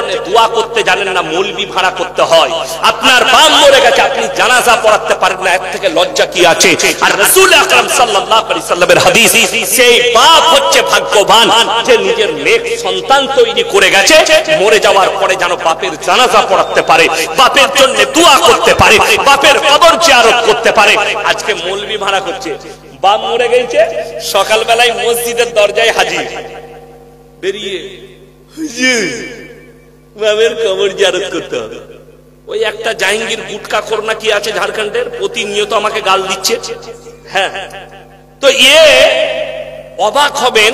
জন্য দোয়া করতে জানেন না, মৌলবি ভাড়া করতে হয়। আপনার বাপ মরে গেছে, আপনি জানাজা পড়াতে পারেন না, এর থেকে লজ্জা কি আছে? আর রাসূল আকরাম সাল্লাল্লাহু আলাইহি সাল্লামের হাদিস, সেই বাপ হচ্ছে ভাগ্যবান যে নিজের নেক সন্তান তৈরি করে গেছে, মরে যাওয়ার পরে যেন বাপের জানাজা পড়াতে পারে, বাপের জন্য দোয়া করতে পারে, বাপের কবর জিয়ারত করতে পারে। আজকে মৌলবি ভাড়া করছে, বাপ মরে গেছে, সকালবেলায় মসজিদের দরজায় হাজির, বেরিয়ে হুজুর বাপের কবর জিয়ারত করতে হবে। ওই একটা জাহাঙ্গীর গুটকা খোর না কি আছে ঝাড়খণ্ডের, প্রতিনিয়ত আমাকে গাল দিচ্ছে। হ্যাঁ, তো অবাক হবেন,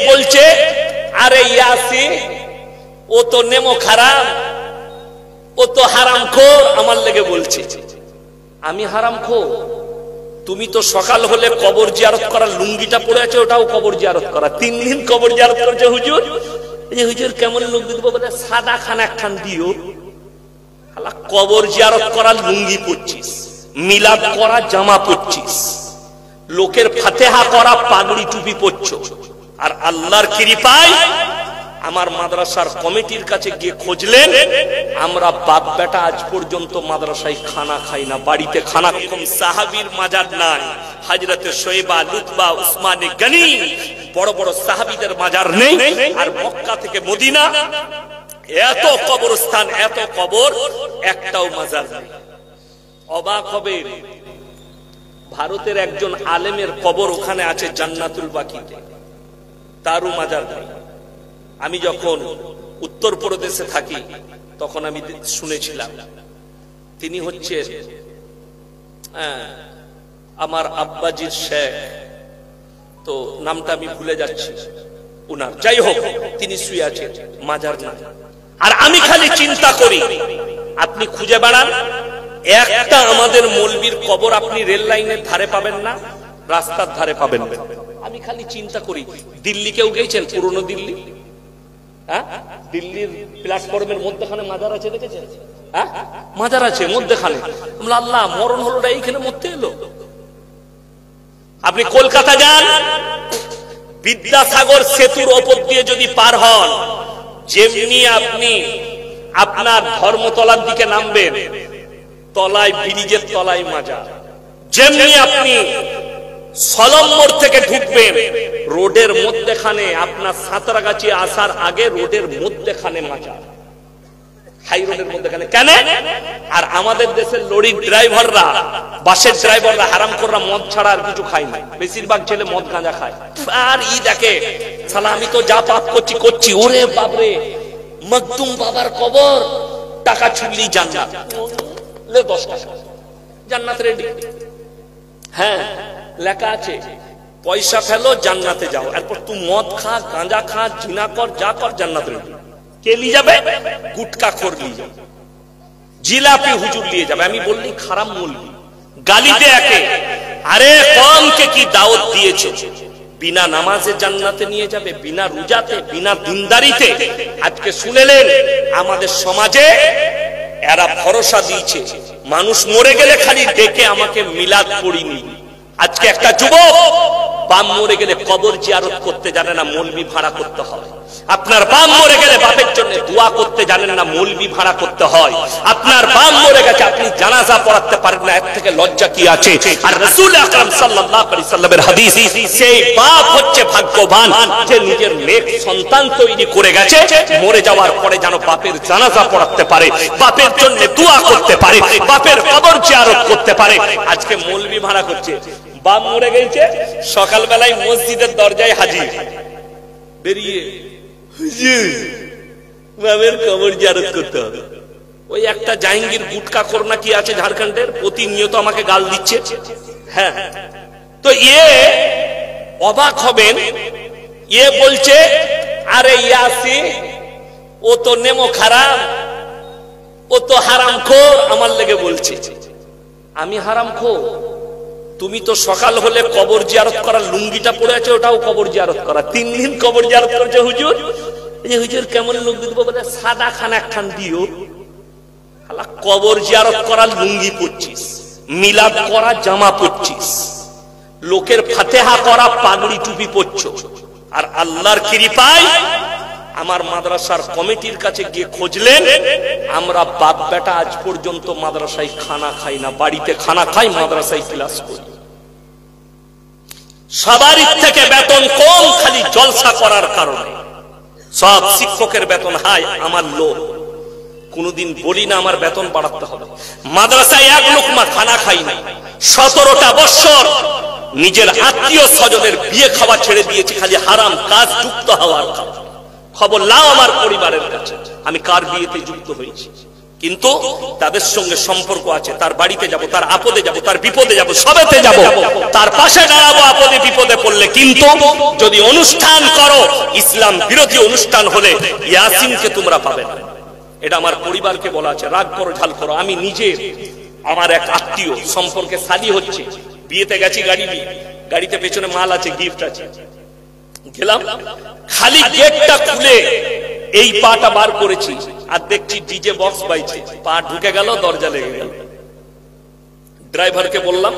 বলছে আরে ইয়াসি ও তো নেমো খারাপ, ও তো হারামখোর, আমার লেগে বলছে। আমি হারামখোর? তুমি তো সকাল হলে কবর জিয়ারত করার লুঙ্গিটা পড়ে আছে, ওটাও কবর জিয়ারত করা, 3 দিন কবর জিয়ারত করেছে হুজুর। হুজুর কেমন লুঙ্গি দেবো? বলে সাদা খান একখান দিও। কবর জিয়ারত করার লুঙ্গি পরছিস, মিলাদ করা জামা পরছিস, লোকের ফাতেহা করা পাগড়ি টুপি পরছ। আর আল্লাহর কৃপায় আমার মাদ্রাসার কমিটির কাছে গিয়ে খুঁজলেন, আমরা বাপ বেটা আজ পর্যন্ত মাদ্রাসায় খানা খাই না, বাড়িতে খানা। কম সাহাবীর মাজার নাই, হযরতে শোয়েবা, লুতবা, উসমানে গনি, বড় বড় সাহাবীদের মাজার নেই। আর মক্কা থেকে মদিনা এত কবরস্থান, এত কবর, একটাও মাজার নেই। অবাক হবে, ভারতের একজন আলেমের কবর ওখানে আছে জান্নাতুল বাকিতে, তারও মাজার নেই। আমি যখন উত্তরপ্রদেশে থাকি তখন আমি শুনেছিলাম, তিনি হচ্ছে আমার আব্বাজির শেখ, তো নামটা আমি ভুলে যাচ্ছি উনার, যাই হোক তিনি শুয়ে আছেন, মাজার না। আর আমি খালি চিন্তা করি, আপনি খুঁজে বেড়ান, একটা আমাদের মৌলবীর কবর আপনি রেল লাইনের ধারে পাবেন না, রাস্তার ধারে পাবেন না। আমি খালি চিন্তা করি, দিল্লি কেউ গেছেন? পুরনো দিল্লি, দিল্লির প্ল্যাটফর্মের মধ্যখানে মাজার আছে, দেখেছেন? মাজার আছে মধ্যখানে। আল্লাহ, মরণ হলোটা এইখানে মরতে এলো। আপনি কলকাতা যান, বিদ্যাসাগর সেতুর ওপর দিয়ে যদি পার হন, যেমনি আপনি আপনার ধর্মতলার দিকে নামবেন, তলায় ব্রিজের তলায় মাজার। যেমনি আপনি সলম্বর থেকে ঢুকবেন, রোডের মধ্যখানে, আপনার সাঁতরাগাছি আসার আগে রোডের মধ্যখানে মাজার, হাই রোডের মধ্যখানে। কেন? আর আমাদের দেশের লরির ড্রাইভাররা, বাসের ড্রাইভাররা, হারামখোররা মদ ছাড়া আর কিছু খায় না, বেশিরভাগ ছেলে মদ গাঁজা খায়। আর দেখে শালা আমি তো যা পাপ করছি, ওরে বাপরে, মকদুম বাবার কবর, টাকা ছুড়লি জান্নাত, লে 10 টাকা, জান্নাত রেডি। হ্যাঁ, লেখা আছে পয়সা ফেলো জান্নাতে যাও, এরপর তুই মদ খা, গাঁজা খা, জিনা কর, যা কর, জান্নাত রেডি। কে নিয়ে যাবে? গুটকা খোর নিয়ে যাবে, জিলাপি হুজুর নিয়ে যাবে। আমি বললি খারাপ মৌলবি, গালি দে একে। আরে কমকে কি দাওয়াত দিয়েছে? বিনা নামাজে জান্নাতে নিয়ে যাবে, বিনা রোজাতে, বিনা দিনদারিতে। আজকে শুনেলেন আমাদের সমাজে এরা ভরসা দিয়েছে, মানুষ মরে গেলে খালি ডেকে আমাকে মিলাদ পড়িনি। আজকে একটা যুবক বাপ মরে গেলে কবর জিয়ারত করতে জানে না, মৌলবি ভাড়া করতে হয়। আপনার বাপ মরে গেলে বাপের জন্য দোয়া করতে জানেন না, মৌলবি ভাড়া করতে হয়। আপনার বাপ মরে গেছে, আপনি জানাজা পড়াতে পারেন না, এর থেকে লজ্জা কি আছে? আর রাসূল আকরাম সাল্লাল্লাহু আলাইহি সাল্লামের হাদিস, সেই বাপ হচ্ছে ভাগ্যবান যে নিজের নেক সন্তান তৈরি করে গেছে, মরে যাওয়ার পরে যেন বাপের জানাজা পড়াতে পারে, বাপের জন্য দোয়া করতে পারে, বাপের কবর জিয়ারত করতে পারে। আজকে মৌলবি ভাড়া করছে, বাপ মরে গেছে, সকালবেলায় মসজিদের দরজায় হাজির, বেরিয়ে হুজুর বাপের কবর জিয়ারত করতে হবে। ওই একটা জাহাঙ্গীর গুটকা খোর না কি আছে ঝাড়খণ্ডের, প্রতিনিয়ত আমাকে গাল দিচ্ছে। হ্যাঁ, তো অবাক হবেন, বলছে আরে ইয়াসি ও তো নেমো খারাপ, ও তো হারামখোর, আমার লেগে বলছে। আমি হারামখোর? তুমি তো সকাল হলে কবর জিয়ারত করার লুঙ্গিটা পড়ে আছে, ওটাও কবর জিয়ারত করা, 3 দিন কবর জিয়ারত করেছে হুজুর। হুজুর কেমন লুঙ্গি দেবো? বলে সাদা খান একখান দিও। কবর জিয়ারত করার লুঙ্গি পরছিস, মিলাদ করা জামা পরছিস, লোকের ফাতেহা করা পাগড়ি টুপি পরছ। আর আল্লাহর কৃপায় আমার মাদ্রাসার কমিটির কাছে গিয়ে খুঁজলেন, আমরা বাপ বেটা আজ পর্যন্ত মাদ্রাসায় খানা খাই না, বাড়িতে খানা খাই, মাদ্রাসায় ক্লাস করি। সবারই থেকে বেতন কম, খালি জলসা করার কারণে। সব শিক্ষকের বেতন হাই, আমার লো। কোনদিন বলি না আমার বেতন বাড়াতে হবে। মাদ্রাসায় এক লোকমা খানা খাই না, 17টা বছর নিজের আত্মীয় স্বজনের বিয়ে খাওয়া ছেড়ে দিয়েছি, খালি হারাম কাজ যুক্ত হওয়ার খবর লাও আমার পরিবারের কাছে আমি কার বিয়েতে যুক্ত হয়েছি। কিন্তু তাদের সঙ্গে সম্পর্ক আছে, তার বাড়িতে যাব, তার আপদে যাব, তার বিপদে যাব, সবেতে যাব, তার পাশে দাঁড়াবো আপদে বিপদে পড়লে। কিন্তু যদি অনুষ্ঠান করো, ইসলাম বিরোধী অনুষ্ঠান হলে ইয়াসিনকে তোমরা পাবে না। এটা আমার পরিবারকে বলা আছে, রাগ করো ঝাল করো। আমি নিজে, আমার এক আত্মীয় সম্পর্কে শাদী হচ্ছে, বিয়েতে গেছি গাড়ি নিয়ে, গাড়িতে পেছনে মাল আছে, গিফট আছে, গেলাম, খালি গেটটা খুলে এই পাটা বার করেছি আর দেখছি ডিজে বক্স বাইছে, পা ঢুকে গেল, দরজা লেগে গেল। ড্রাইভারকে বললাম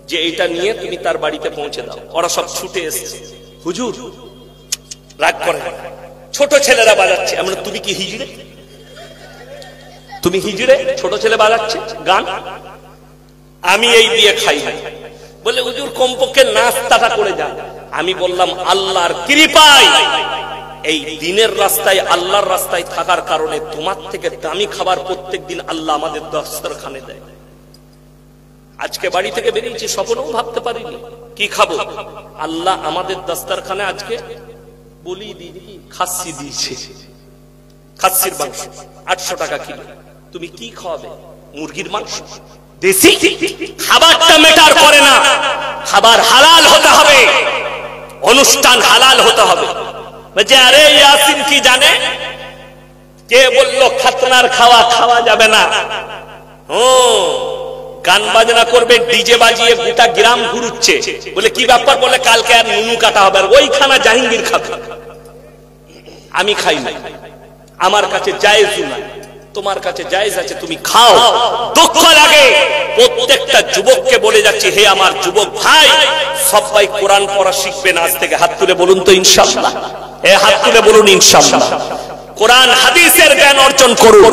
যে এইটা নিয়ে তুমি তার বাড়িতে পৌঁছে দাও। ওরা সব ছুটে এসেছে। হুজুর রাগ করে, ছোট ছেলেরা বাজাচ্ছে। আমরা, তুমি কি হিজড়ে? তুমি হিজড়ে? ছোট ছেলে বাজাচ্ছে গান, আমি এই দিয়ে খাই না। বলে হুজুর কমপক্ষে নাস্তাটা করে যান। আমি বললাম আল্লাহর কৃপায় এই দিনের রাস্তায়, আল্লাহর রাস্তায় থাকার কারণে তোমার থেকে দামি খাবার প্রত্যেকদিন আল্লাহ আমাদের দস্তরখানে দেয়। আজকে বাড়ি থেকে বেরিয়েছি, স্বপ্নেও ভাবতে পারিনি কি খাবো। আল্লাহ আমাদের দস্তরখানে আজকে বলি দিদি খাসি দিয়েছে, খাসির মাংস 800 টাকা কিলো। তুমি কি খাওয়াবে? মুরগির মাংস, দেশি। খাবারটা মেটার করে না, খাবার হালাল হতে হবে, অনুষ্ঠান হালাল হতে হবে। বলছে আরে ইয়াসিন কি জানে, কে বললো খাতনার খাওয়া খাওয়া যাবে না? গান বাজনা করবে, ডিজে বাজিয়ে গোটা গ্রাম ঘুরুচ্ছে। বলে কি ব্যাপার? বলে কালকে আর নুনু কাটা হবে, আর ওই খানা জাহাঙ্গীর খাবে। আমি খাই না, আমার কাছে জায়েজ না, তোমার কাছে জায়েজ আছে, তুমি খাও। দুঃখ লাগে। প্রত্যেকটা যুবককে বলে যাচ্ছি, হে আমার যুবক ভাই, সবাই কোরআন পড়া শিখবেন আজ থেকে। হাত তুলে বলুন তো ইনশাআল্লাহ। হাত তুলে বলুন ইনশাআল্লাহ। কোরআন হাদিসের জ্ঞান অর্জন করুন,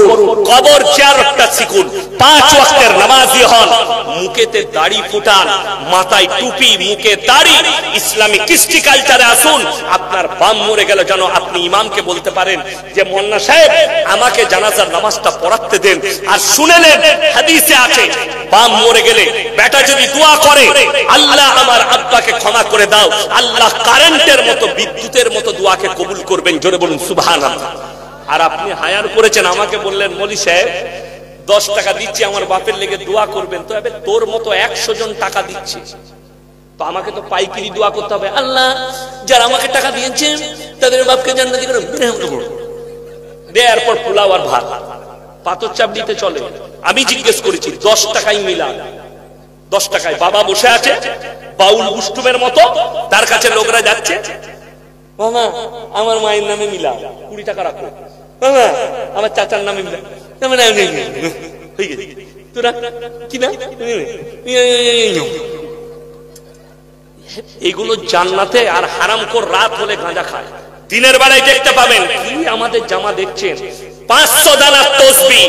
কবর জিয়ারতটা শিখুন, 5 ওয়াক্তের নামাজি হন, মুখেতে দাড়ি ফুটান, মাথায় টুপি, মুখে দাড়ি, ইসলামিক কৃষ্টি কালচারে আসুন। আপনার বাম মরে গেল যেন আপনি ইমামকে বলতে পারেন যে মোল্লা সাহেব আমাকে জানাজার নামাজটা পড়াতে দেন। আর শুনেলেন হাদিসে আছে, বাম মরে গেলে বেটা যদি দোয়া করে, আল্লাহ আমার আব্বাকে ক্ষমা করে দাও, আল্লাহ কারেন্টের মতো, বিদ্যুতের মতো দোয়াকে কবুল করবেন। জোরে বলুন সুবহানাল্লাহ। আর আপনি হায়ার করেছেন, আমাকে বললেন মৌলী সাহেব 10 টাকা দিচ্ছি আমার বাপের লেগে দোয়া করবেন। তো এবার তোর মতো 100 জন টাকা দিচ্ছে, তো আমাকে তো পাইকারি দোয়া করতে হবে। আল্লাহ যারা আমাকে টাকা দিয়েছেন তাদের বাপকে জান্নাতি করে দেয়ার পর পোলাও আর ভাত, পাথর চাপ দিতে চলে। আমি জিজ্ঞেস করেছি 10 টাকাই মিলা, 10 টাকায় বাবা বসে আছে বাউল বুষ্টুমের মতো, তার কাছে লোকরা যাচ্ছে, মামা আমার মায়ের নামে মিলা 20 টাকা রাখো, মামা আমার চাচার নামে মিলা, তোরা কি না। এগুলো জান্নাতে। আর হারামখোর রাত হলে গাঁজা খায়, দিনের বেলায় দেখতে পাবেন। কি আমাদের জামা দেখছেন, 500 দানার তসবিহ,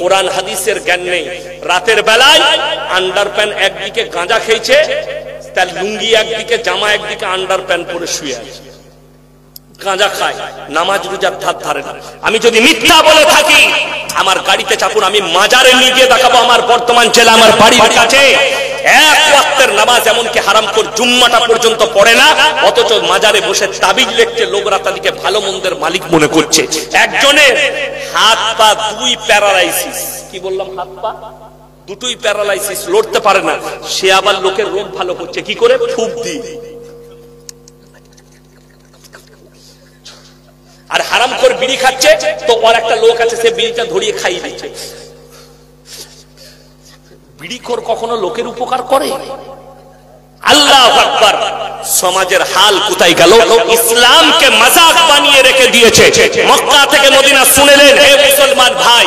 কোরআন হাদিসের জ্ঞান নেই। রাতের বেলায় আন্ডারপ্যান্ট একদিকে গাঁজা খেয়েছে, তার লুঙ্গি একদিকে, জামা একদিকে, আন্ডারপ্যান্ট পরে শুয়ে আছে, গাঁজা খায়, নামাজ রোজার ধার ধারে না। আমি যদি মিথ্যা বলে থাকি আমার গাড়িতে চাপুন, আমি মাজারে নিয়ে গিয়ে দেখাবো আমার বর্তমান জেলা আমার বাড়ির কাছে 1 ওয়াক্তের নামাজ এমনকি হারামখোর জুম্মাটা পর্যন্ত পড়ে না, অথচ মাজারে বসে তাবিজ লিখছে, লোকরা তাদেরকে ভালো মন্দের মালিক মনে করছে। একজনের হাত পা 2 প্যারালাইসিস, কি বললাম, হাত পা 2টোই প্যারালাইসিস, লড়তে পারে না। সে আবার লোকের রোগ ভালো করছে কি করে? ফুঁক দিয়ে। আর হারামখোর বিড়ি খাচ্ছে, তো ওর একটা লোক আছে, সে বিড়িটা ধরিয়ে খাইয়ে দিচ্ছে। বিড়িখোর কখনো লোকের উপকার করে? আল্লাহু আকবার। সমাজের হাল কোথায় গেল? ইসলামকে মাজাক বানিয়ে রেখে দিয়েছে। মক্কা থেকে মদিনা শুনেলেন, হে মুসলমান ভাই,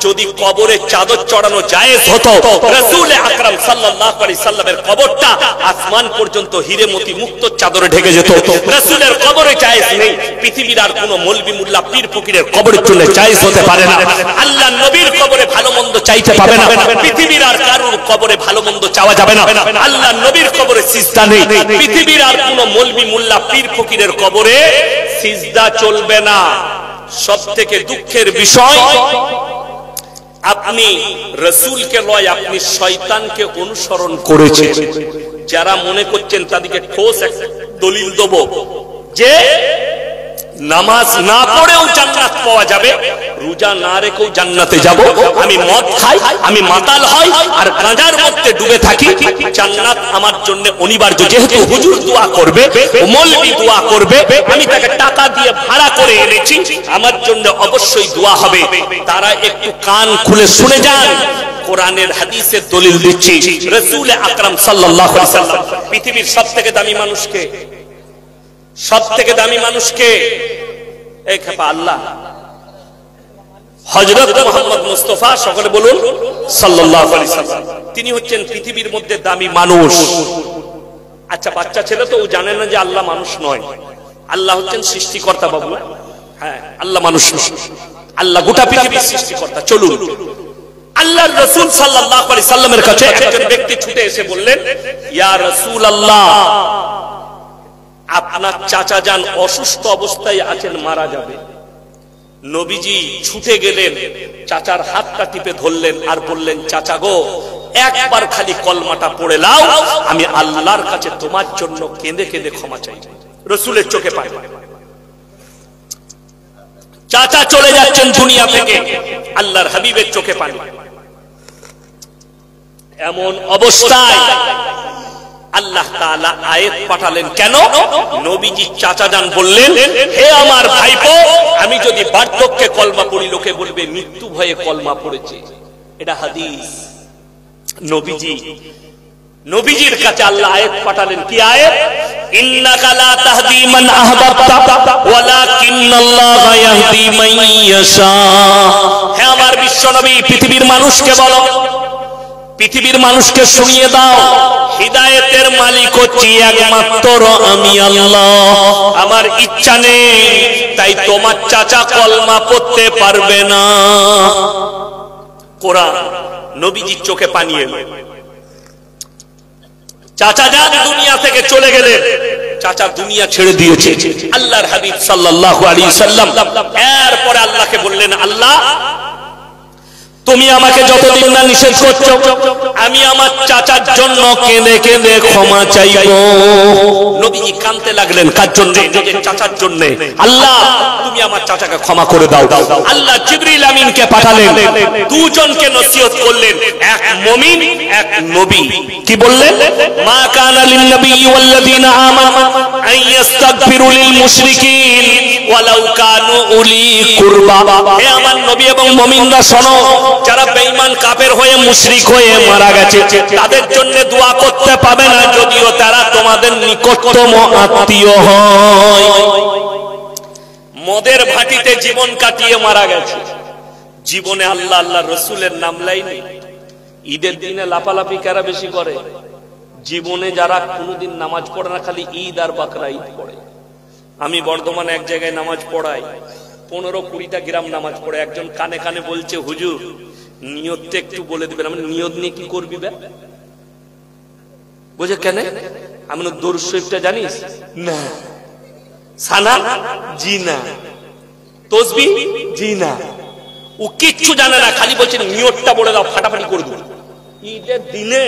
যদি কবরে চাদর চড়ানো জায়েজ হতো, রাসূল আকরাম সাল্লাল্লাহু আলাইহি সাল্লামের কবরটা আসমান পর্যন্ত হীরে মতি মুক্ত চাদরে ঢেকে যেত। রাসূলের কবরে জায়েজ নেই, পৃথিবীর আর কোনো মৌলবি মুল্লা পীর ফকিরের কবরের জন্য জায়েজ হতে পারে না। আল্লাহর নবীর কবরে ভালো মন্দ চাইতে পাবে না, পৃথিবীর আর কারোর কবরে ভালো মন্দ চাওয়া যাবে না। আল্লাহর নবীর কবরে সিজদা নেই, পৃথিবীর আর কোনো মৌলবি মুল্লা পীর ফকিরের কবরে সিজদা চলবে না। সবথেকে দুঃখের বিষয়, আপনি রাসূলকে নয়, আপনি শয়তানকে অনুসরণ করেছেন। যারা মনে করছেন তাদেরকে ঠোস একটা দলিল দেব যে নামাজ না পড়েও জান্নাত পাওয়া যাবে, রোজা না রেখেও জান্নাতে যাব, আমি মদ খাই, আমি মাতাল হই আর গাঁজার মধ্যে ডুবে থাকি, জান্নাত আমার জন্য অনিবার্য। যেহেতু হুজুর দোয়া করবে, মৌলবি দোয়া করবে, আমি তাকে টাকা দিয়ে ভাড়া করে এনেছি, আমার জন্য অবশ্যই দোয়া হবে। তারা একটু কান খুলে শুনে যান, কোরআনের হাদিসের দলিল দিচ্ছি। রাসূল আকরাম সাল্লাল্লাহু আলাইহি সাল্লাম পৃথিবীর সবথেকে দামি মানুষকে, সবথেকে দামি মানুষকে, এই খেপা আল্লাহ, হযরত মুহাম্মদ মুস্তাফা, সকলে বলুন সাল্লাল্লাহু আলাইহি সাল্লাম। তিনি হচ্ছেন পৃথিবীর মধ্যে দামি মানুষ। আচ্ছা, বাচ্চা ছেলে তো ও জানে না যে আল্লাহ মানুষ নয়, আল্লাহ হচ্ছেন সৃষ্টিকর্তা। বাবু, হ্যাঁ, আল্লাহ মানুষ নয়, আল্লাহ গোটা পৃথিবীর সৃষ্টিকর্তা। চলুন, আল্লাহর রাসূল সাল্লাল্লাহু আলাইহি সাল্লামের কাছে একজন ব্যক্তি ছুটে এসে বললেন, ইয়া রাসূলুল্লাহ, আপনার চাচা যান অসুস্থ অবস্থায় আছেন, মারা যাবে। নবীজি ছুটে গেলেন, চাচার হাতটা টিপে ধরলেন আর বললেন, চাচা গো, একবার খালি কলমাটা পড়ে নাও, আমি আল্লাহর কাছে তোমার জন্য কেঁদে কেঁদে ক্ষমা চাই। রাসূলের চোখে পানি, চাচা চলে যাচ্ছেন দুনিয়া থেকে, আল্লাহর হাবিবের চোখে পানি। এমন অবস্থায় আল্লাহ তাআলা আয়াত পাঠালেন। কেন? নবীজি চাচা যান বললেন, হে আমার ভাইপো, আমি যদি বার্ধক্যে কলমা পড়ি, লোকে বলবে মৃত্যু ভয়ে কলমা পড়েছে। এটা হাদিস। নবীজির কাছে আল্লাহ আয়াত পাঠালেন। কি আয়াত? ইন্নাকা লা তাহদি মান আহবাবতা ওয়ালাকিন্নাল্লাহা ইয়াহদি মান ইয়াশা। হে আমার বিশ্ব নবী, পৃথিবীর মানুষকে বলো, পৃথিবীর মানুষকে শুনিয়ে দাও, হিদায়াতের মালিক হচ্ছি একমাত্র আমি আল্লাহ। আমার ইচ্ছা নেই, তাই তোমার চাচা কলমা পড়তে পারবে না। কোরআন। নবীজির চোখে পানি এলো। চাচা যান দুনিয়া থেকে চলে গেলেন, চাচা দুনিয়া ছেড়ে দিয়েছে। আল্লাহর হাবিব সাল্লাল্লাহু আলাইহি সাল্লাম এরপরে আল্লাহকে বললেন, আল্লাহ, তুমি আমাকে যতদিন না নিষেধ করছো, আমি আমার চাচার জন্য কেঁদে কেঁদে ক্ষমা চাইবো। নবীজি কাঁদতে লাগলেন। কার জন্য? নিজের চাচার জন্য। আল্লাহ, তুমি আমার চাচাকে ক্ষমা করে দাও। আল্লাহ জিবরিল আমিনকে পাঠালেন, দুজনকে নসিহত করলেন, এক মুমিন, এক নবী। কি বললেন? মা কানা লিন নবী ওয়াল্লাযিনা আমানু আন ইস্তাগফিরু লিল মুশরিকিন ওয়ালাউ কানু উলি কুরবা। হে আমার নবী এবং মুমিনরা শোনো, যারা বেঈমান কাফের হয়ে মুশরিক হয়ে মারা গেছে, তাদের জন্য দোয়া করতে পাবে না, যদিও তারা তোমাদের নিকটতম আত্মীয় হয়। মদের ভাটিতে জীবন কাটিয়ে মারা গেছে, জীবনে আল্লাহ আল্লাহ রাসূলের নাম লাইনি। ঈদের দিনে লাফালাফি কারা বেশি করে? জীবনে যারা কোনোদিন নামাজ পড়ে না, খালি ঈদ আর বাকরা ঈদ পড়ে। আমি বর্ধমানে এক জায়গায় নামাজ পড়াই, 15-20টা গ্রাম নামাজ পড়ে। একজন কানে কানে বলছে, হুজুর নিয়তটা একটু বলে দিবেন। আমি নিয়ত নিয়ে কি করবি বে? বুঝে কেন? আমি দরুদ শরীফটা জানিস না? সানা জি না, তাসবিহ জি না, ও কিচ্ছু জানে না, খালি বলছে নিয়তটা বলে দাও, ফাটাফাটি করে দেব। ঈদের দিনে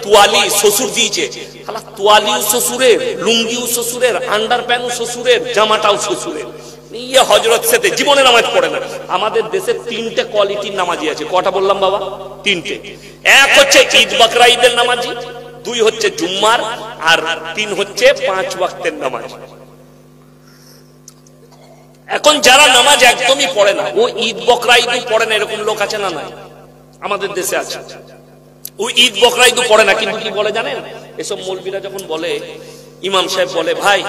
তোয়ালি শ্বশুর দিয়েছে, তোয়ালিও শ্বশুরের, লুঙ্গিও শ্বশুরের, আন্ডার প্যান্টও শ্বশুরের, জামাটাও শ্বশুরের। ইয়ে হযরত সাথে জীবনে নামাজ পড়ে না। আমাদের দেশে 3টে কোয়ালিটির নামাজি আছে। কটা বললাম বাবা? 3টে। এক হচ্ছে ঈদ বাকরা ঈদের নামাজি, 2 হচ্ছে জুম্মার, আর 3 হচ্ছে 5 ওয়াক্তের নামাজ। এখন যারা নামাজ একদমই পড়ে না, ও ঈদ বকরা ঈদ পড়ে না, এরকম লোক আছে না? নাই, আমাদের দেশে আছে। ও ঈদ বকরা ঈদ পড়ে না, কিন্তু কি বলে জানেন? এসব মৌলবীরা যখন বলে, ইমাম সাহেব বলে ভাই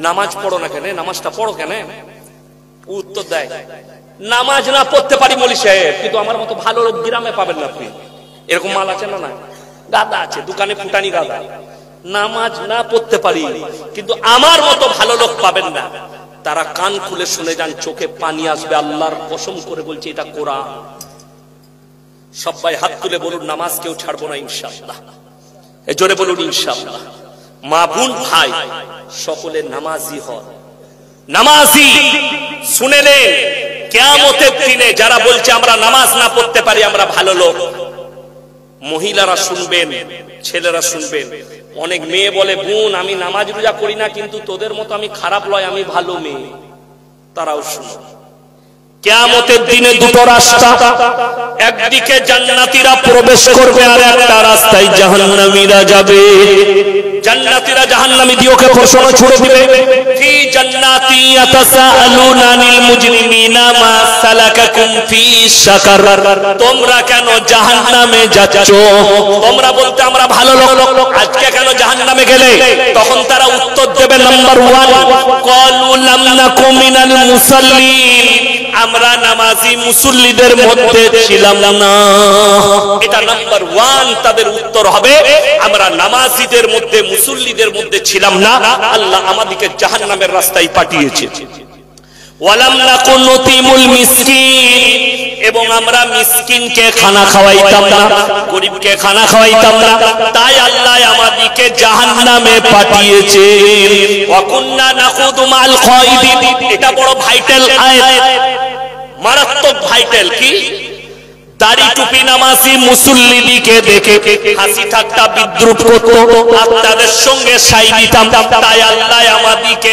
নামাজ পড়ো না কেন, নামাজটা পড়ো কেন, উত্তর দেয় নামাজ না পড়তে পারি মৌলবী সাহেব, কিন্তু আমার মতো ভালো লোক গ্রামে পাবেন না আপনি। এরকম মাল আছে না? না, গাদা আছে দোকানে, ফুটানি গাদা। নামাজ না পড়তে পারি কিন্তু আমার মতো ভালো লোক পাবেন না। তারা কান খুলে শুনে যান, চোখে পানি আসবে, আল্লাহর কসম করে বলছে এটা কোরআন। সবাই হাত তুলে বলুন নামাজ কেউ ছাড়বো না ইনশাআল্লাহ। জোরে বলুন ইনশাআল্লাহ। মা বোন ভাই সকলে নামাজি হন, নামাজি। শুনে নেন, কিয়ামতের দিনে যারা বলছে আমরা নামাজ না পড়তে পারি আমরা ভালো লোক, মহিলারা শুনবেন, ছেলেরা শুনবেন। অনেক মেয়ে বলে বোন আমি নামাজ রোজা করি না কিন্তু তোদের মতো আমি খারাপ নয়, আমি ভালো মেয়ে। তারাও শুনো, কিয়ামতের দিনে দুটো রাস্তা, একদিকে জান্নাতীরা প্রবেশ করবে আর একটা রাস্তায় জাহান্নামীরা যাবে। জান্নাতীরা জাহান্নামী দিওকে প্রশ্ন ছুড়ে দিবে, ফি জান্নাতি ইয়াতাসাআলুনা আনিল মুজরিমিনা মা সালাকাকুম ফি সাকার, তোমরা কেন জাহান্নামে যাচ্ছ? তোমরা বলতে আমরা ভালো লোক, আজকে কেন জাহান্নামে গেলে? তখন তারা উত্তর দেবে নাম্বার 1, ক্বালু লাম নাকু মিনাল মুসাল্লিন, আমরা নামাজি মুসল্লিদের মধ্যে ছিলাম না। এটা নাম্বার 1 তাদের উত্তর হবে, আমরা নামাজিদের মধ্যে মুসল্লিদের মধ্যে ছিলাম না, আল্লাহ আমাদেরকে জাহান্নামের রাস্তায় পাঠিয়েছে। ওয়ালাম নাকু নুতিমুল মিসকিন, এবং আমরা মিসকিনকে খানা খাওয়াইতাম না, গরিবকে খানা খাওয়াইতাম না, তাই আল্লাহ আমাদেরকে জাহান্নামে পাঠিয়েছে। ওয়া কুননা নাকুদু মাল খায়দিন, এটা বড় ভাইটাল আয়াত, মারাত্মক ভাইটাল। কি? দাড়ি টুপি নামাজি মুসল্লিদিকে দেখে হাসি ঠাট্টা বিদ্রুপ করত, আর তাদের সঙ্গে সাই দিতাম, তাই আল্লাহ আমাদেরকে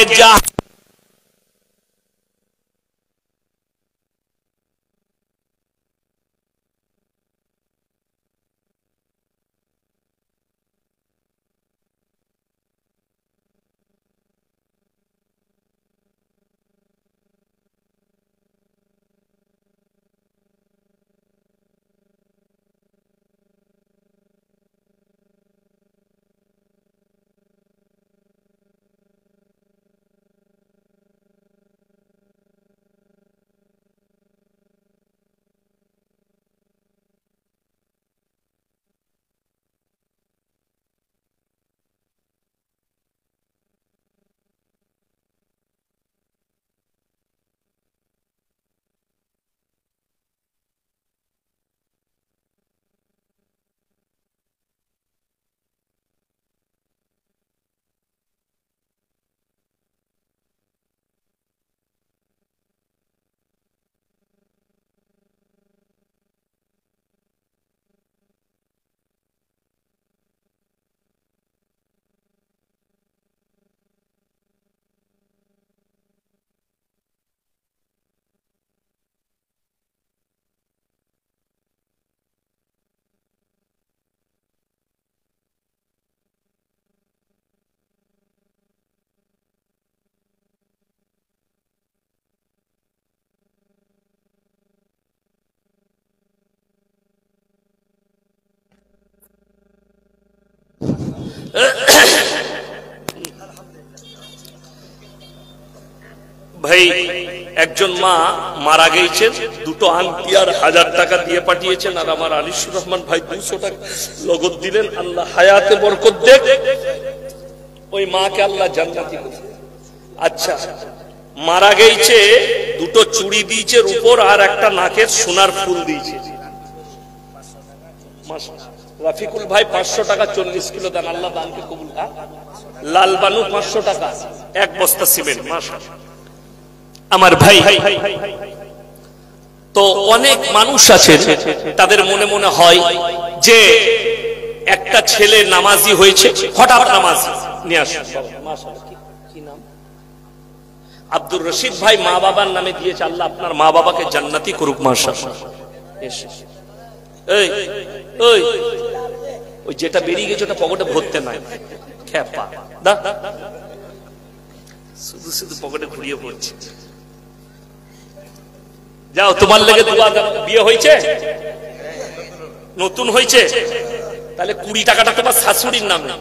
ভাই একজন মা মারা গেছেন, দুটো আংটি আর 1000 টাকা দিয়ে পাঠিয়েছেন, আর আমার আনিসুর রহমান ভাই 200 টাকা নগদ দিলেন। আল্লাহ হায়াতে বরকত দেখ, ওই মাকে আল্লাহ জান্নাতি করে। আচ্ছা, মারা গেছে, দুটো চুড়ি দিয়েছে রূপোর আর একটা নাকের সোনার ফুল দিয়েছে। রাফিকুল ভাই 500 টাকা 40 কিলো দেন, আল্লাহ দানকে কবুল। লাল বানু 500 টাকা, 1 বস্তা সিমেন্ট। মাশাআল্লাহ আমার ভাই। তো অনেক মানুষ আছে তাদের মনে মনে হয় যে একটা ছেলে নামাজি হয়েছে, হঠাৎ নামাজি নিয়ে আসে। কি নাম? আব্দুর রশিদ ভাই মা বাবার নামে দিয়েছে, আল্লাহ আপনার মা বাবাকে জান্নাতি করুক। মাশাআল্লাহ। এই ওই ওই যেটা বেরিয়ে গেছে ওটা পকেটে ভরতে নাই, খেপা দা শুধু শুধু পকেটে ঘুরিয়ে পড়ছে। যাও, তোমার লেগে বিয়ে হয়েছে, নতুন হয়েছে, তাহলে 20 টাকাটা তোমার শাশুড়ির নামে,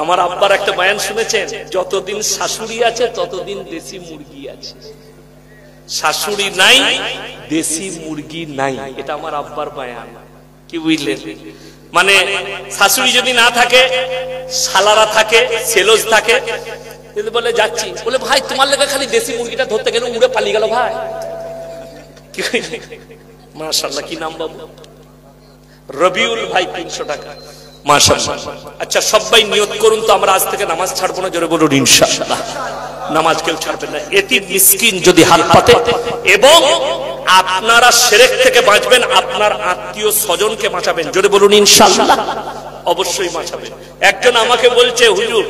আমার আব্বার একটা বয়ান শুনেছেন, যতদিন শাশুড়ি আছে ততদিন দেশি মুরগি আছে, শাশুড়ি নাই দেশি মুরগি নাই। এটা আমার আব্বার বয়ান। কি বুঝলেন? মানে শাশুড়ি যদি না থাকে, শালারা থাকে, সেলস থাকে, বলে যাচ্ছি, বলে ভাই তোমার লেগে খালি দেশি মুরগিটা ধরতে গেলে উড়ে পালিয়ে গেল ভাই। মাশাআল্লাহ, কি নাম বাবু? রবিউল ভাই, 300 টাকা। মাশাআল্লাহ। আচ্ছা সবাই নিয়ত করুন তো, আমরা আজ থেকে নামাজ ছাড়বো না, জোরে বলুন ইনশাআল্লাহ। নামাজ কেউ ছাড়বেন না। এতিম মিসকিন যদি হাত পাতে, এবং আপনারা শিরক থেকে বাঁচবেন, আপনার আত্মীয় স্বজনকে বাঁচাবেন, জোরে বলুন ইনশাআল্লাহ। অবশ্যই বাঁচাবেন। একজন আমাকে বলছে, হুজুর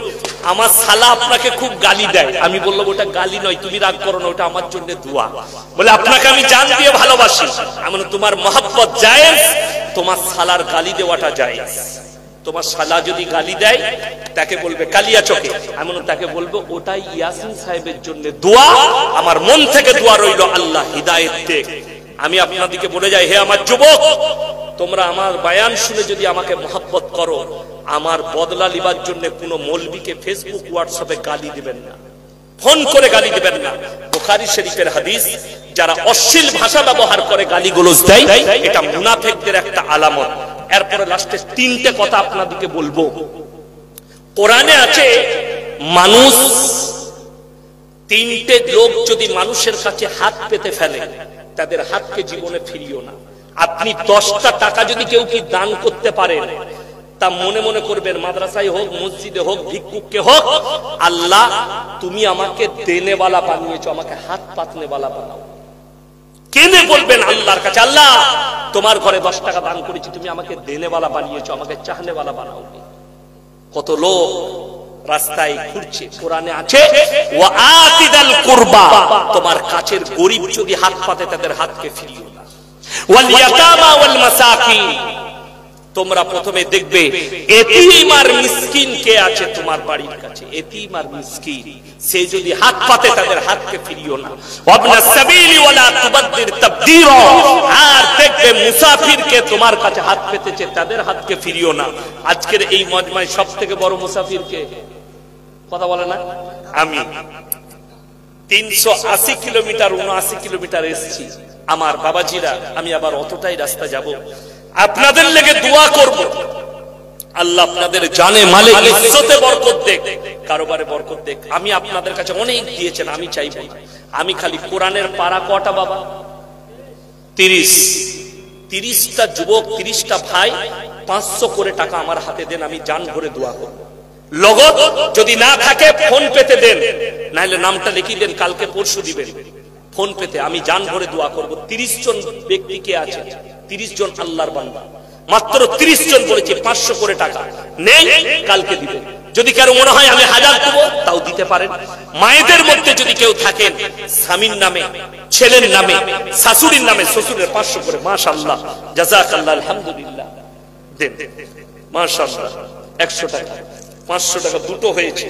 আমার শালা আপনাকে খুব গালি দেয়। আমি বললাম ওটা গালি নয়, তুমি রাগ করো না, ওটা আমার জন্য দোয়া। বলে আপনাকে আমি জান দিয়ে ভালোবাসি। আমি তোমার মহব্বত জায়েজ, তোমার শালার গালি দেওয়াটা জায়েজ। তোমার শালা যদি গালি দেয় তাকে বলবে কালিয়া চোখে, আমি তাকে বলবো ওটাই ইয়াসিন সাহেবের জন্য দোয়া, আমার মন থেকে দোয়া রইল, আল্লাহ হিদায়েত দে। আমি আপনাদেরকে বলে যাই, হে আমার যুবক, তোমরা আমার বয়ান শুনে যদি আমাকে মহব্বত করো, আমার বদলা লিবার জন্য কোনো মৌলবীকে ফেসবুক হোয়াটসঅ্যাপে গালি দিবেন না, ফোন করে গালি দিবেন না। বুখারী শরীফের হাদিস, যারা অশ্লীল ভাষা ব্যবহার করে গালিগালাজ দেয়, এটা মুনাফিকদের একটা আলামত। এরপরে লাস্টে 3টে কথা আপনাদেরকে বলবো। কোরআনে আছে, মানুষ 3টে লোক যদি মানুষের কাছে হাত পেতে ফেলে, তাদের হাতকে জীবনে ফিরিও না। আপনি 10টা টাকা যদি কেউ কি দান করতে পারেন, তা মনে মনে করবেন, মাদ্রাসায় হোক, মসজিদে হোক, ভিক্ষুককে হোক, আল্লাহ তুমি আমাকে দেনেওয়ালা বানিয়েছো, আমাকে হাত পাতনেওয়ালা বানাও। কেনে বলবেন আল্লাহর কাছে, আল্লাহ তোমার ঘরে 10 টাকা দান করেছি, তুমি আমাকে দেনেওয়ালা বানিয়েছো, আমাকে চাহনেওয়ালা বানাও। কত লোক রাস্তায় ঘুরছে, কোরআনে আছে ওয়া আতিদাল কুরবা, তোমার কাছের গরীব যদি হাত পাতে তাদের হাতকে ফিরিও না। ওয়াল ইয়াতামা ওয়াল মাসাকিন, তোমরা প্রথমে দেখবে এতিম আর মিসকিন কে আছে তোমার বাড়ির কাছে, এতিম আর মিসকিন, সে যদি হাত পাতে তাদের হাতকে ফিরিও না। ওয়াবনা সাবিলি ওয়ালা তুবাদদির তাবদীরা, আর দেখবে মুসাফিরকে তোমার কাছে হাত পেতেছে, তাদের হাতকে ফিরিও না। আজকের এই মজমায় সবথেকে বড় মুসাফিরকে কথা বলে না, আমি 380 কিলোমিটার 79 কিলোমিটার এসেছি আমার বাবাজিরা, আমি আবার অতটাই রাস্তা যাব, আপনাদের লেগে দোয়া করব, আল্লাহ আপনাদের জানে মালে ইজ্জতে বরকত দেখ, কারোবারে বরকত দেখ। আমি আপনাদের কাছে অনেক দিয়েছেন, আমি চাইব, আমি খালি কোরআনের পারা কটা বাবা 30টা যুবক, 30টা ভাই 500 করে টাকা আমার হাতে দেন, আমি জান ভরে দোয়া করব। লগত যদি না থাকে ফোন পেতে দেন, নাহলে নামটা লিখে দেন, কালকে পরশু দিবেন। ফোন পেতে আমি জান ভরে দোয়া করব। 30 জন ব্যক্তি কে আছে, 30 জন আল্লাহর বান্দা, মাত্র 30 জন বলেছে 500 করে টাকা নেই, কালকে দিবেন। যদি কারো মনে হয় আমি 1000 দেব, তাও দিতে পারেন। মায়েদের মধ্যে যদি কেউ থাকেন, স্বামীর নামে, ছেলের নামে, শাশুড়ির নামে, শ্বশুরের 500 করে, মাশাআল্লাহ, জাযাকাল্লাহ, আলহামদুলিল্লাহ, দেন মাশাআল্লাহ। 100 টাকা, 500 টাকা, দুটো হয়েছে।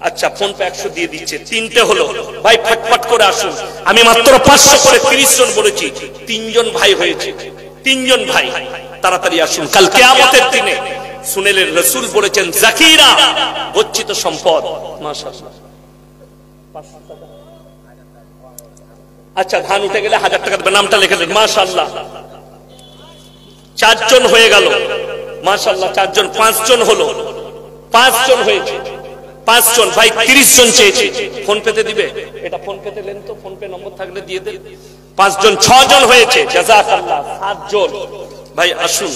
আচ্ছা ফোন পে 100 দিয়ে দিচ্ছে, 3টে হলো। ভাই ফটফট করে আসুন, আমি মাত্র 500 করে 30 জন বলেছি, 3 জন ভাই হয়েছে, 3 জন ভাই, তাড়াতাড়ি আসুন। কাল কিয়ামতের দিনে সুনেলের রাসূল বলেছেন, যাকিরা গচ্ছিত সম্পদ, মাশাআল্লাহ। আচ্ছা ধান উঠে গেলে 1000 টাকা দেবেন, নামটা লিখে দেন, মাশাআল্লাহ। 4 জন হয়ে গেল, মাশাআল্লাহ, 4 জন, 5 জন হলো, 5 জন হয়েছে, 5 জন ভাই, 30 জন চেয়েছে। ফোন পেতে দিবে, এটা ফোন পেতে লেন তো, ফোন পে নম্বর থাকলে দিয়ে দেন। 5 জন, 6 জন হয়েছে, জাযাকাল্লাহ। 7 জন ভাই আসুন।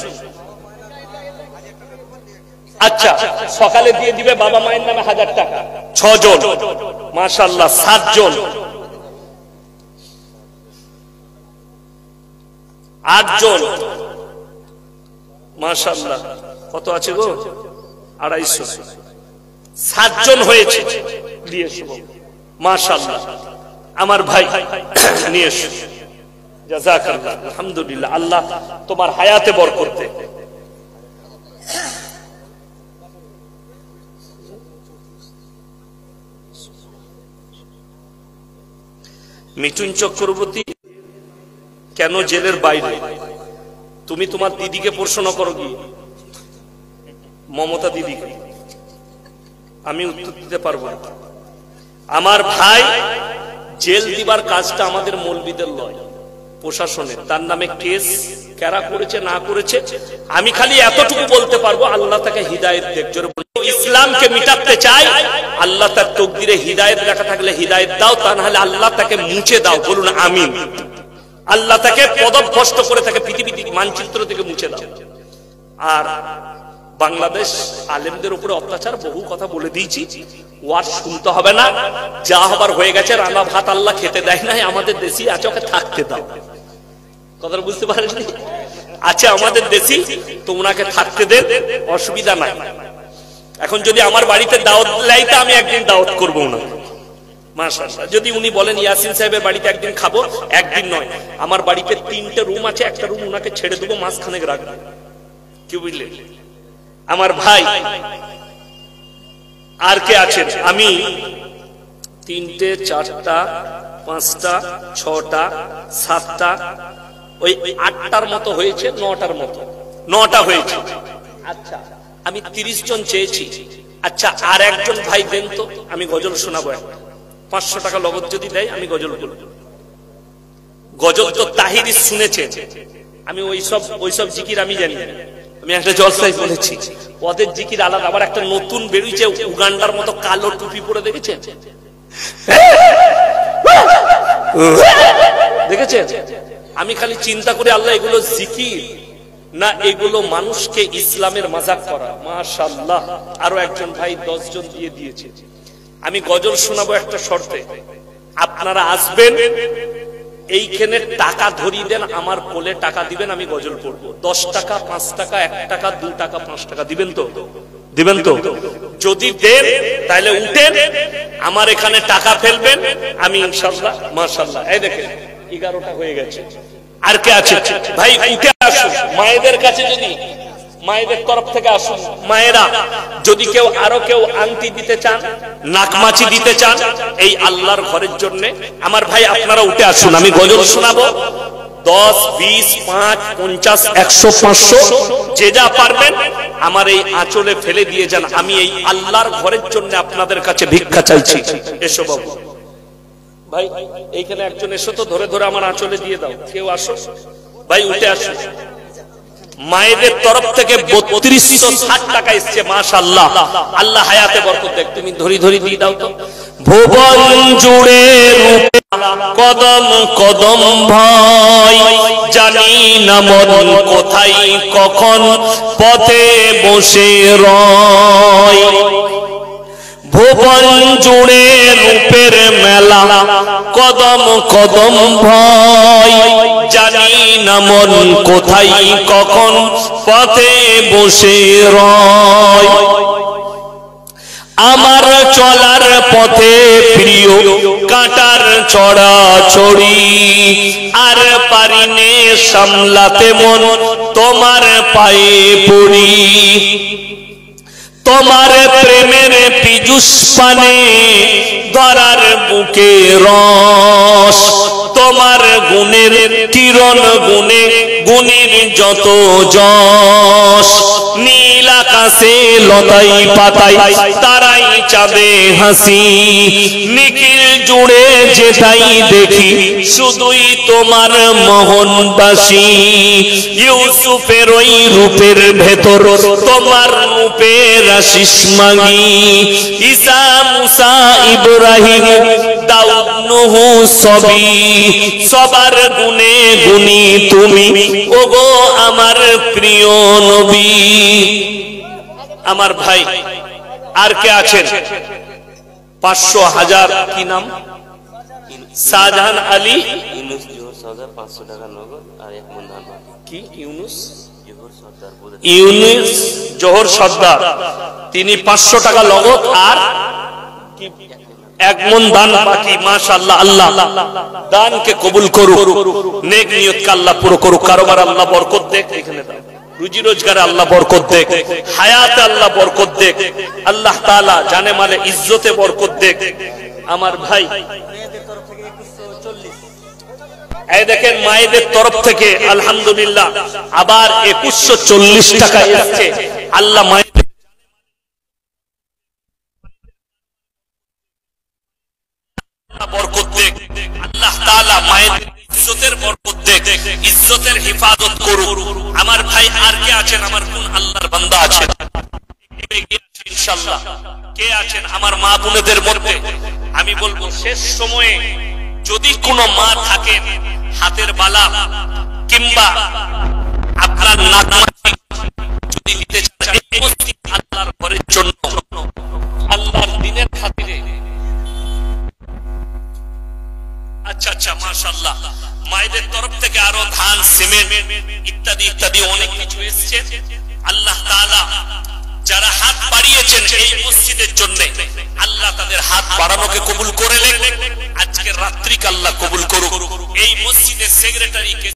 আচ্ছা সকালে দিয়ে দিবে বাবা মায়ের নামে 1000 টাকা, 6 জন, মাশাআল্লাহ। 7 জন, 8 জন, মাশাআল্লাহ। কত আছে গো? 250। 7 জন হয়েছে, নিয়ে এসো মাশাআল্লাহ। আমার ভাই নিয়ে এসো, জাযাকাল্লাহ, আলহামদুলিল্লাহ। আল্লাহ তোমার হায়াতে বরকত দে। মিঠুন চক্রবর্তী কেন জেলের বাইরে? তুমি তোমার দিদিকে প্রশ্ন করো, কি মমতা দিদিকে, আমি উত্তর দিতে পারবো না। আমার ভাই, জেল দিবার কাজটা আমাদের মৌলবীদের নয়, প্রশাসনের। তার নামে কেস কারা করেছে না করেছে আমি খালি এতটুকু বলতে পারবো, আল্লাহ তাকে হিদায়েত দেখ। ইসলামকে মিটাতে চাই, আল্লাহ তার তকদিরে হিদায়েত লেখা থাকলে হিদায়েত দাও, তা না হলে আল্লাহ তাকে মুছে দাও। বলুন আমিন। আল্লাহ তাকে পদভ্রষ্ট করে তাকে পৃথিবী মানচিত্র থেকে মুছে দাও। আর বাংলাদেশ আলেমদের উপরে অত্যাচার, বহু কথা বলে দিয়েছি, ওয়াজ শুনতে হবে না, যা হবার হয়ে গেছে। রান্না ভাত আল্লাহ খেতে দেয় নাই, আমাদের দেশি আছে, ওকে থাকতে দাও। কথাটা বুঝতে পারেননি? আছে আমাদের দেশি, তো ওনাকে থাকতে দেন, অসুবিধা নাই। এখন যদি আমার বাড়িতে দাওয়াত লাইতে, আমি একদিন দাওয়াত করবো না, মাশাআল্লাহ। যদি উনি বলেন ইয়াসিন সাহেবের বাড়িতে একদিন খাবো, একদিন নয়। আমার বাড়িতে 3টে রুম আছে, একটা রুম উনাকে ছেড়ে দেবো, মাঝখানে রাখবো। কি বুঝলেন আমার ভাই? আর কে আছেন? আমি 3টে, 4টা, 5টা, 6টা, 7টা, ওই 8টার মতো হয়েছে, 9টার মতো, 9টা হয়েছে। আচ্ছা, আমি 30 জন চেয়েছি। আচ্ছা, আর একজন ভাই দেন তো, আমি গজল শোনাবো। 500 টাকা নগদ যদি দেয়, আমি গজল বলবো। গজল তো তাহিরি শুনেছে, আমি ওইসব জিকির আমি জানি না। আমি একটা জলসায় বলেছি, ওদের জিকির আলাদা। আবার একটা নতুন বেরিয়েছে, উগান্ডার মতো কালো টুপি পরে, দেখেছেন? দেখেছেন? আমি খালি চিন্তা করি, আল্লাহ এগুলো জিকির না এগুলো মানুষকে ইসলামের মাজাক করা? মাশাআল্লাহ। আরো একজন ভাই 10 জন দিয়ে দিয়েছে। আমি গজল শোনাবো একটা শর্তে, আপনারা আসবেন, এইখানে টাকা ধরিয়ে দেন, আমার কোলে টাকা দিবেন, আমি গজল পড়বো। 10 টাকা, 5 টাকা, 1 টাকা, 2 টাকা, 5 টাকা দিবেন তো? দিবেন তো? যদি দেন তাহলে উঠেন, আমার এখানে টাকা ফেলবেন, আমি ইনশাআল্লাহ। মাশাআল্লাহ। এই দেখেন 11টা হয়ে গেছে। আর কে আছে ভাই? উঠে আসুন। মায়েদের কাছে, যদি মায়েদের তরফ থেকে আসুন, মায়েরা যদি কেউ আরো কেউ আংটি দিতে চান, নাকমাছি দিতে চান এই আল্লাহর ঘরের জন্য, আমার ভাই আপনারা উঠে আসুন, আমি গজল শোনাবো। 10, 20, 5, 50, 100, 500 যে যা পারবেন আমার এই আঁচলে ফেলে দিয়ে যান। আমি এই আল্লাহর ঘরের জন্য আপনাদের কাছে ভিক্ষা চাইছি। এসো বাবু। ভাই এইখানে একজন এসো তো, ধরে ধরে আমার আঁচলে দিয়ে দাও। কেউ আসো ভাই, উঠে আসো। মায়েদের তরফ থেকে 3260 টাকা এসছে। মাশাআল্লাহ, আল্লাহ হায়াতে বরকত দেখ। তুমি ধরি ধরি দিয়ে দাও তো। ভুবন জুড়ে রূপে কদম কদম ভয়, জানি না মন কোথায় কখন পথে বসে রয়। ভুবন জুড়ে রূপের মেলা, কদম কদম ভয়, জানি না মন কোথায় কখন পথে বসে রয়। আমার চলার পথে প্রিয় কাঁটার ছড়াছড়ি, আর পারিনে সামলাতে মন তোমার পায়ে পড়ি। তোমার প্রেমের পীযুষ পানে ধরার বুকে রস, তোমার গুণের কিরণ গুণে গুণের যত যশ। নীল আকাশে লতাই পাতাই তারাই চাঁদে হাসি, নিখিল জুড়ে যেটাই দেখি শুধুই তোমার মোহনবাসী। ইউসুফের ওই রূপের ভেতর তোমার রূপের আশিস মাগি। ঈসা মুসা ইব্রাহিম দাউদ নূহ সবই, সবার গুণে গুণী তুমি ওগো আমার প্রিয় নবী। আমার ভাই আর কে আছেন? 500 1000 কি নাম? শাহজাহান আলী। ইউনুস জোহর সর্দার 500 টাকা নগদ আর 1 মণ ধান। কি ইউনুস? জোহর সর্দার বলে, ইউনুস জোহর সর্দার, তিনি 500 টাকা নগদ আর 1 মণ ধান বাকি। মাশাআল্লাহ, আল্লাহ দানকে কবুল করুক, নেক নিয়তকে আল্লাহ পুরো করুক, কারোবার আল্লাহ বরকত দেখ, এখানে দাও রুজি রোজগারে আল্লাহ বরকত দেখ, হায়াতে আল্লাহ বরকত দেখ, আল্লাহ তাআলা জানে মালে ইজ্জতে বরকত দেখ। আমার ভাই এই দেখেন মায়েদের তরফ থেকে আলহামদুলিল্লাহ আবার 2140 টাকা এসেছে। আল্লাহ মায়ের বরকত দেখ, আল্লাহ তাআলা মায়ের ইজ্জতের বরকত দেখ, ইজ্জতের হেফাজত করুক। আমার ভাই আর কে আছেন? আমার কোন আল্লাহর বান্দা আছেন ইনশাআল্লাহ? কে আছেন আমার মা বোনেদের মধ্যে? আমি বলবো শেষ সময়ে যদি কোনো মা থাকেন, হাতের বালা কিংবা আপনার নাতনি যদি নিতে চান এই মসজিদ আল্লাহর ঘরের জন্য, আল্লাহর দ্বীনের খাতিরে। আচ্ছা আচ্ছা, মাশাআল্লাহ। মায়েদের তরফ থেকে আরো ধান, সিমেন্ট ইত্যাদি ইত্যাদি অনেক কিছু এসেছে। আল্লাহ তাআলা যারা হাত বাড়িয়েছেন এই মসজিদের জন্য, আল্লাহ তাদের হাত বাড়ানোকে কবুল করে নেন। আজকের রাত্রিকে আল্লাহ কবুল করুক। এই মসজিদের সেক্রেটারি